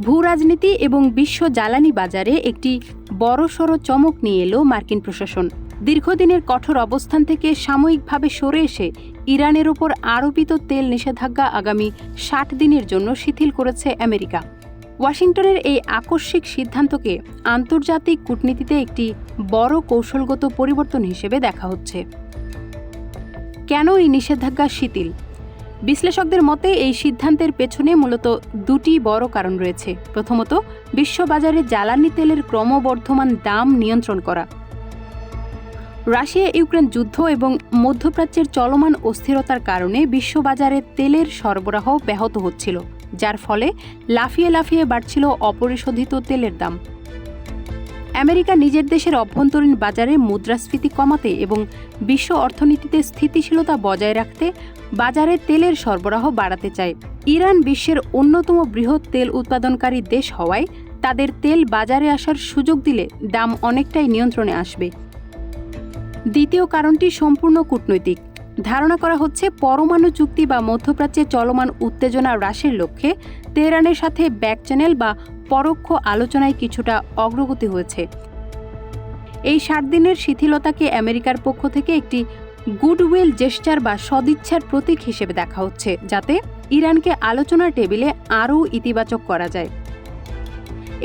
ভূ রাজনীতি এবং বিশ্ব জ্বালানি বাজারে একটি বড়সড় চমক নিয়ে এলো মার্কিন প্রশাসন। দীর্ঘদিনের কঠোর অবস্থান থেকে সাময়িকভাবে সরে এসে ইরানের ওপর আরোপিত তেল নিষেধাজ্ঞা আগামী ৬০ দিনের জন্য শিথিল করেছে আমেরিকা। ওয়াশিংটনের এই আকস্মিক সিদ্ধান্তকে আন্তর্জাতিক কূটনীতিতে একটি বড় কৌশলগত পরিবর্তন হিসেবে দেখা হচ্ছে। কেন এই নিষেধাজ্ঞা শিথিল? বিশ্লেষকদের মতে এই সিদ্ধান্তের পেছনে মূলত দুটি বড় কারণ রয়েছে। প্রথমত, বিশ্ববাজারে জ্বালানি তেলের ক্রমবর্ধমান দাম নিয়ন্ত্রণ করা। রাশিয়া ইউক্রেন যুদ্ধ এবং মধ্যপ্রাচ্যের চলমান অস্থিরতার কারণে বিশ্ববাজারে তেলের সরবরাহ ব্যাহত হচ্ছিল, যার ফলে লাফিয়ে লাফিয়ে বাড়ছিল অপরিশোধিত তেলের দাম। আমেরিকা নিজের দেশের অভ্যন্তরীণ বাজারে মুদ্রাস্ফীতি কমাতে এবং বিশ্ব অর্থনীতিতে স্থিতিশীলতা বজায় রাখতে বাজারে তেলের সরবরাহ বাড়াতে চায়। ইরান বিশ্বের অন্যতম বৃহৎ তেল উৎপাদনকারী দেশ হওয়ায় তাদের তেল বাজারে আসার সুযোগ দিলে দাম অনেকটাই নিয়ন্ত্রণে আসবে। দ্বিতীয় কারণটি সম্পূর্ণ কূটনৈতিক। ধারণা করা হচ্ছে পরমাণু চুক্তি বা মধ্যপ্রাচ্যে চলমান উত্তেজনা হ্রাসের লক্ষ্যে তেহরানের সাথে ব্যাক চ্যানেল বা পরোক্ষ আলোচনায় কিছুটা অগ্রগতি হয়েছে। এই ৬০ দিনের শিথিলতাকে আমেরিকার পক্ষ থেকে একটি গুডউইল জেস্চার বা সদিচ্ছার প্রতীক হিসেবে দেখা হচ্ছে, যাতে ইরানকে আলোচনার টেবিলে আরও ইতিবাচক করা যায়।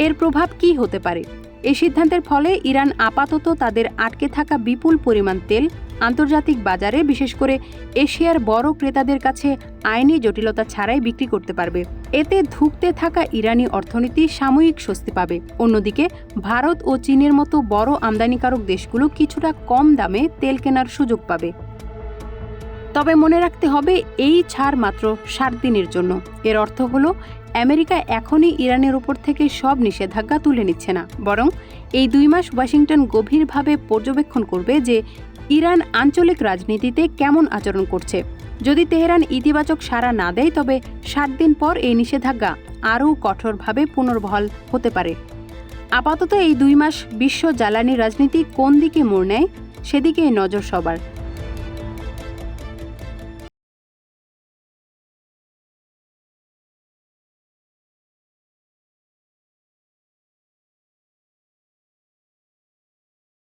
এর প্রভাব কী হতে পারে? এই সিদ্ধান্তের ফলে ইরান আপাতত তাদের আটকে থাকা বিপুল পরিমাণ তেল আন্তর্জাতিক বাজারে, বিশেষ করে এশিয়ার বড় ক্রেতাদের কাছে আইনি জটিলতা ছাড়াই বিক্রি করতে পারবে। এতে ধুঁকতে থাকা ইরানি অর্থনীতি সাময়িক স্বস্তি পাবে। অন্যদিকে ভারত ও চীনের মতো বড় আমদানিকারক দেশগুলো কিছুটা কম দামে তেল কেনার সুযোগ পাবে। তবে মনে রাখতে হবে, এই ছাড় মাত্র ৬০ দিনের জন্য। এর অর্থ হলো আমেরিকা এখনই ইরানের ওপর থেকে সব নিষেধাজ্ঞা তুলে নিচ্ছে না, বরং এই ২ মাস ওয়াশিংটন গভীরভাবে পর্যবেক্ষণ করবে যে ইরান আঞ্চলিক রাজনীতিতে কেমন আচরণ করছে। যদি তেহরান ইতিবাচক সাড়া না দেয়, তবে ৬০ দিন পর এই নিষেধাজ্ঞা আরও কঠোরভাবে পুনর্বহাল হতে পারে। আপাতত এই ২ মাস বিশ্ব জ্বালানি রাজনীতি কোন দিকে মোড় নেয়, সেদিকেই নজর সবার।